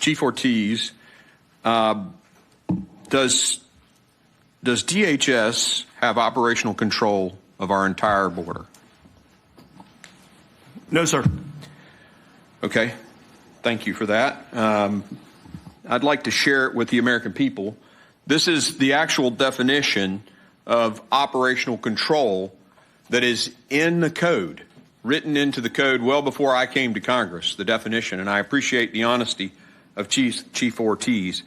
Chief Ortiz, does DHS have operational control of our entire border? No, sir. Okay. Thank you for that. I'd like to share it with the American people. This is the actual definition of operational control that is in the code, written into the code well before I came to Congress, the definition, and I appreciate the honesty of Chief Ortiz.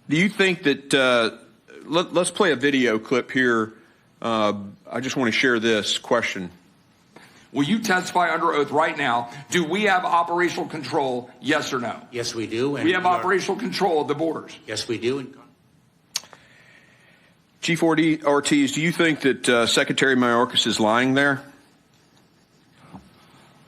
Do you think that, let's play a video clip here. I just want to share this question. Will you testify under oath right now? Do we have operational control, yes or no? Yes, we do. And we have operational control of the borders. Yes, we do. Chief Ortiz, do you think that Secretary Mayorkas is lying there?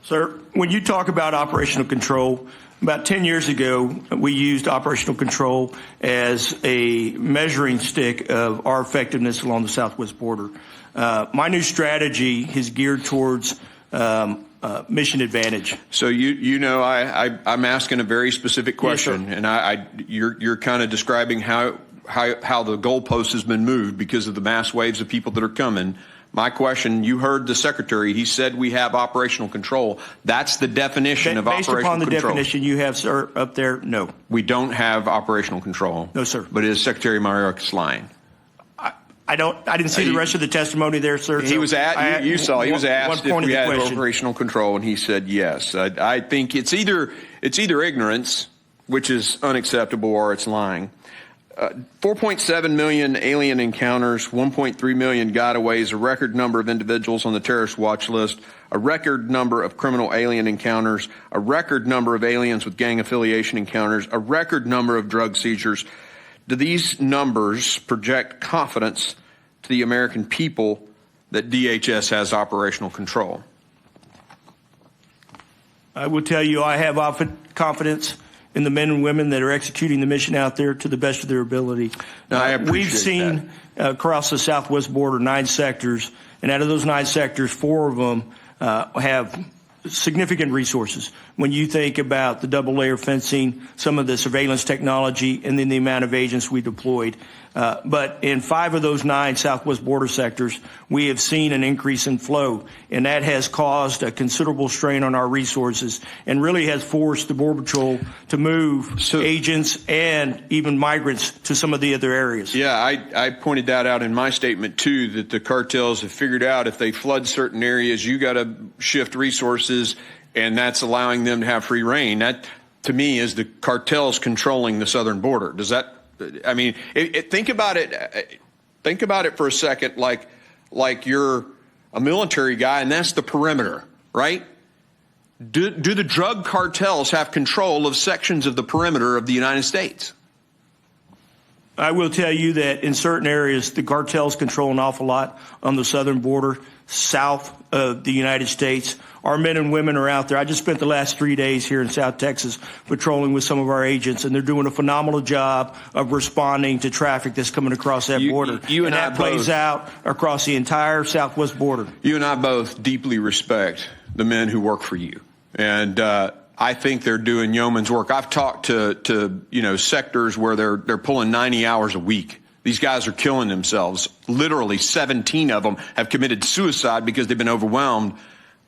Sir, when you talk about operational control, about 10 years ago, we used operational control as a measuring stick of our effectiveness along the southwest border. My new strategy is geared towards mission advantage. So I'm asking a very specific question, yes, and you're kind of describing how the goalpost has been moved because of the mass waves of people that are coming. My question, you heard the Secretary, he said we have operational control. That's the definition of operational control. Based upon the definition you have, sir, up there, no. We don't have operational control. No, sir. But is Secretary Mayorkas lying? I didn't see the rest of the testimony there, sir. He was asked if we had operational control, and he said yes. I think it's either ignorance, which is unacceptable, or it's lying. 4.7 million alien encounters, 1.3 million gotaways, a record number of individuals on the terrorist watch list, a record number of criminal alien encounters, a record number of aliens with gang affiliation encounters, a record number of drug seizures. Do these numbers project confidence to the American people that DHS has operational control? I will tell you I have confidence in the men and women that are executing the mission out there to the best of their ability. We've seen across the southwest border 9 sectors, and out of those 9 sectors, 4 of them have significant resources. When you think about the double layer fencing, some of the surveillance technology, and then the amount of agents we deployed. But in 5 of those 9 southwest border sectors, we have seen an increase in flow, and that has caused a considerable strain on our resources and really has forced the Border Patrol to move agents and even migrants to some of the other areas. Yeah, I pointed that out in my statement, too, that the cartels have figured out if they flood certain areas, you got to shift resources, and that's allowing them to have free reign. That, to me, is the cartels controlling the southern border. Does that, I mean, think about it. Think about it for a second, like you're a military guy, and that's the perimeter, right? Do the drug cartels have control of sections of the perimeter of the United States? I will tell you that in certain areas, the cartels control an awful lot on the southern border, south of the United States. Our men and women are out there. I just spent the last 3 days here in South Texas patrolling with some of our agents, and they're doing a phenomenal job of responding to traffic that's coming across that border. And that plays out across the entire southwest border. You and I both deeply respect the men who work for you. And I think they're doing yeoman's work. I've talked to sectors where they're pulling 90 hours a week. These guys are killing themselves. Literally 17 of them have committed suicide because they've been overwhelmed.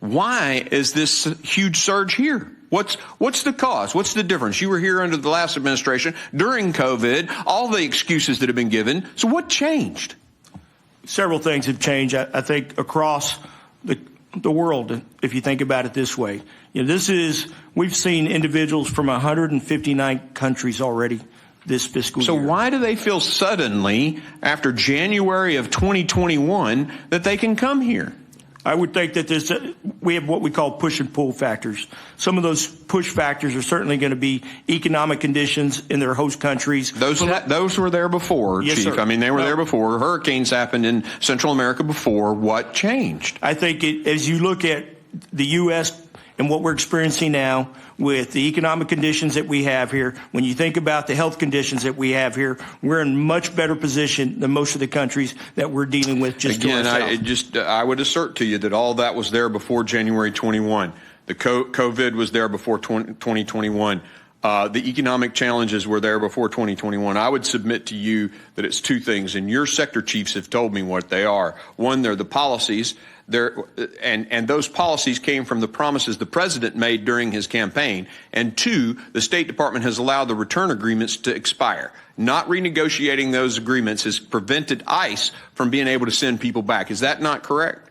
Why is this huge surge here? What's the cause? What's the difference? You were here under the last administration during COVID, all the excuses that have been given. So what changed? Several things have changed, I think, across the world, if you think about it this way. We've seen individuals from 159 countries already this fiscal year. So why do they feel suddenly, after January of 2021, that they can come here? I would think that we have what we call push and pull factors. Some of those push factors are certainly going to be economic conditions in their host countries. Those were there before, yes, Chief. Sir. I mean, they were there before. Hurricanes happened in Central America before. What changed? I think as you look at the U.S. and what we're experiencing now with the economic conditions that we have here, when you think about the health conditions that we have here, we're in much better position than most of the countries that we're dealing with just to ourselves. I would assert to you that all that was there before January 21. The COVID was there before 2021. The economic challenges were there before 2021. I would submit to you that it's two things, and your sector chiefs have told me what they are. One, they're the policies. And those policies came from the promises the president made during his campaign. And two, the State Department has allowed the return agreements to expire. Not renegotiating those agreements has prevented ICE from being able to send people back. Is that not correct?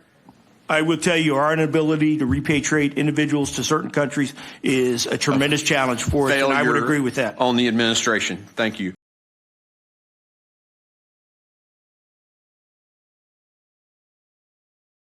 I will tell you our inability to repatriate individuals to certain countries is a tremendous challenge for us, and I would agree with that. On the administration. Thank you.